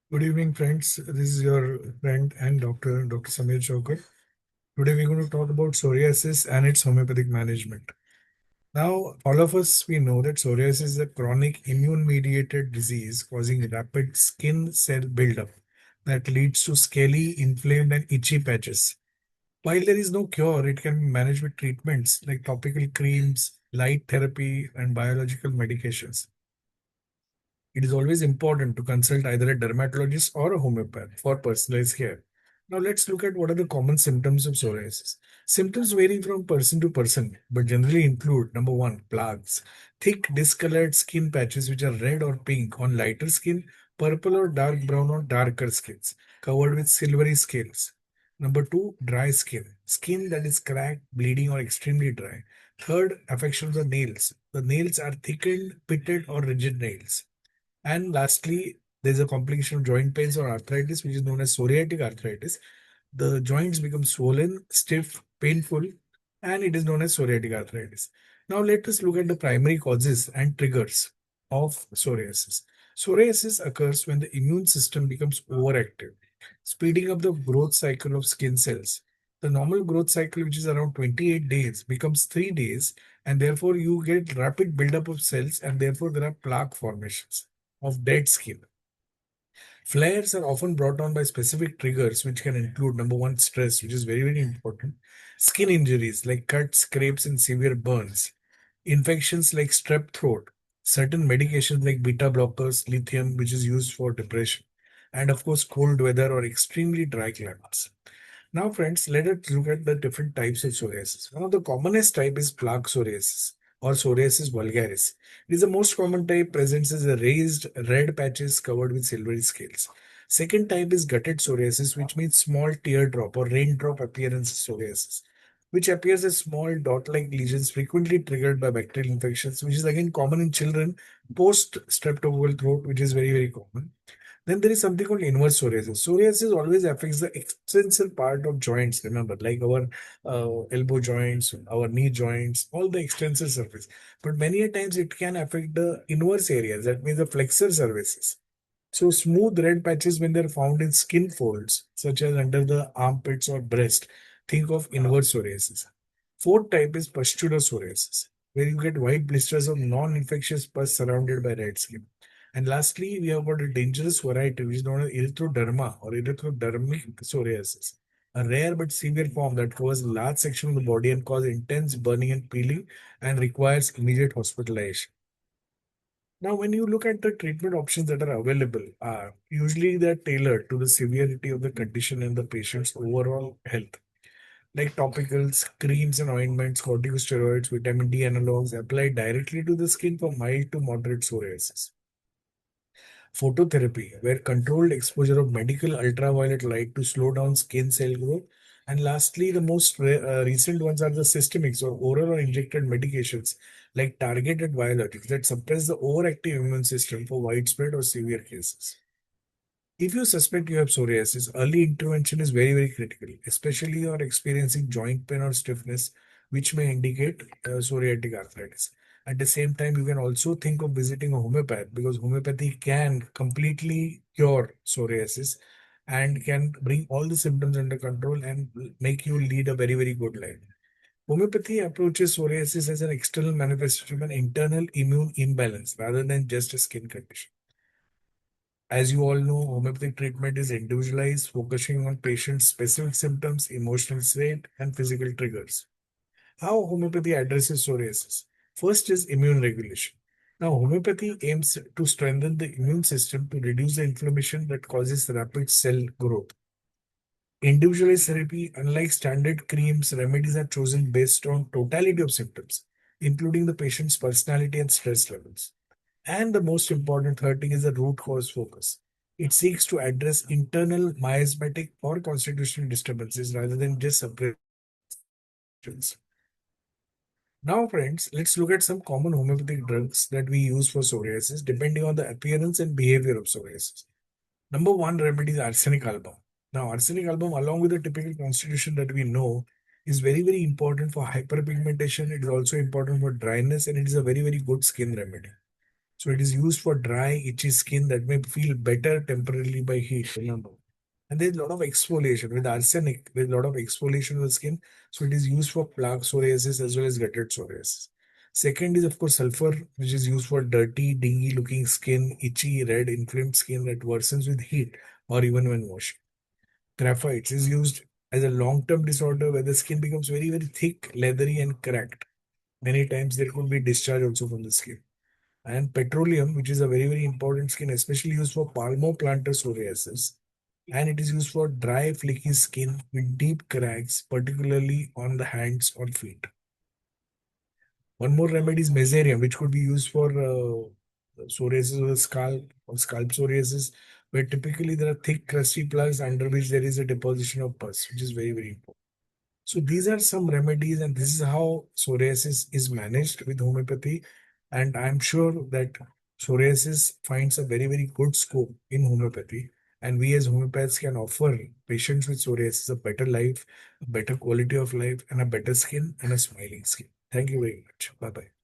Good evening, friends. This is your friend and Dr. Samir Chaukkar. Today, we're going to talk about psoriasis and its homeopathic management. Now, all of us, we know that psoriasis is a chronic immune-mediated disease causing rapid skin cell buildup that leads to scaly, inflamed, and itchy patches. While there is no cure, it can be managed with treatments like topical creams, light therapy, and biological medications. It is always important to consult either a dermatologist or a homeopath for personalized care. Now, let's look at what are the common symptoms of psoriasis. Symptoms vary from person to person, but generally include number one, plaques, thick discolored skin patches which are red or pink on lighter skin, purple or dark brown on darker skins, covered with silvery scales. Number two, dry skin that is cracked, bleeding, or extremely dry. Third, affection of the nails. The nails are thickened, pitted, or rigid nails. And lastly, there's a complication of joint pains or arthritis, which is known as psoriatic arthritis. The joints become swollen, stiff, painful, and it is known as psoriatic arthritis. Now, let us look at the primary causes and triggers of psoriasis. Psoriasis occurs when the immune system becomes overactive, speeding up the growth cycle of skin cells. The normal growth cycle, which is around 28 days, becomes 3 days, and therefore you get rapid buildup of cells, and therefore there are plaque formations of dead skin. Flares are often brought on by specific triggers, which can include number one, stress, which is very, very important, skin injuries like cuts, scrapes, and severe burns, infections like strep throat, certain medications like beta blockers, lithium, which is used for depression, and of course, cold weather or extremely dry climates. Now, friends, let us look at the different types of psoriasis. One of the commonest type is plaque psoriasis or psoriasis vulgaris. It is the most common type, presents as a raised red patches covered with silvery scales. Second type is gutted psoriasis, which means small teardrop or raindrop appearance psoriasis, which appears as small dot-like lesions frequently triggered by bacterial infections, which is again common in children post streptococcal throat, which is very, very common. Then there is something called inverse psoriasis. Psoriasis always affects the extensor part of joints, remember, like our elbow joints, our knee joints, all the extensor surface. But many a times it can affect the inverse areas, that means the flexor surfaces. So smooth red patches when they're found in skin folds, such as under the armpits or breast, think of inverse psoriasis. Fourth type is pustular psoriasis, where you get white blisters of non-infectious pus surrounded by red skin. And lastly, we have got a dangerous variety which is known as erythroderma or erythrodermic psoriasis, a rare but severe form that covers a large section of the body and causes intense burning and peeling and requires immediate hospitalization. Now, when you look at the treatment options that are available, usually they're tailored to the severity of the condition and the patient's overall health, like topicals, creams and ointments, corticosteroids, vitamin D analogs applied directly to the skin for mild to moderate psoriasis. Phototherapy, where controlled exposure of medical ultraviolet light to slow down skin cell growth. And lastly, the most recent ones are the systemics or oral or injected medications like targeted biologics that suppress the overactive immune system for widespread or severe cases. If you suspect you have psoriasis, early intervention is very, very critical, especially you are experiencing joint pain or stiffness, which may indicate psoriatic arthritis. At the same time, you can also think of visiting a homeopath because homeopathy can completely cure psoriasis and can bring all the symptoms under control and make you lead a very, very good life. Homeopathy approaches psoriasis as an external manifestation of an internal immune imbalance rather than just a skin condition. As you all know, homeopathic treatment is individualized, focusing on patient's specific symptoms, emotional state, and physical triggers. How homeopathy addresses psoriasis? First is immune regulation. Now, homeopathy aims to strengthen the immune system to reduce the inflammation that causes rapid cell growth. Individualized therapy, unlike standard creams, remedies are chosen based on totality of symptoms, including the patient's personality and stress levels. And the most important third thing is the root cause focus. It seeks to address internal miasmatic or constitutional disturbances rather than just suppressions. Now, friends, let's look at some common homeopathic drugs that we use for psoriasis depending on the appearance and behavior of psoriasis. Number one remedy is arsenic album. Now, arsenic album, along with the typical constitution that we know, is very, very important for hyperpigmentation. It is also important for dryness and it is a very, very good skin remedy. So it is used for dry, itchy skin that may feel better temporarily by heat. Remember. And there's a lot of exfoliation with arsenic. There's a lot of exfoliation of the skin. So it is used for plaque psoriasis as well as gutted psoriasis. Second is, of course, sulfur, which is used for dirty, dingy looking skin, itchy, red, inflamed skin that worsens with heat or even when washing. Graphites is used as a long term disorder where the skin becomes very, very thick, leathery, and cracked. Many times there could be discharge also from the skin. And petroleum, which is a very, very important skin, especially used for palmoplantar psoriasis. And it is used for dry, flaky skin with deep cracks, particularly on the hands or feet. One more remedy is mesothelium, which could be used for psoriasis of the scalp or scalp psoriasis, where typically there are thick, crusty plugs under which there is a deposition of pus, which is very, very important. So these are some remedies, and this is how psoriasis is managed with homeopathy. And I'm sure that psoriasis finds a very, very good scope in homeopathy. And we as homeopaths can offer patients with psoriasis a better life, a better quality of life, and a better skin and a smiling skin. Thank you very much. Bye bye.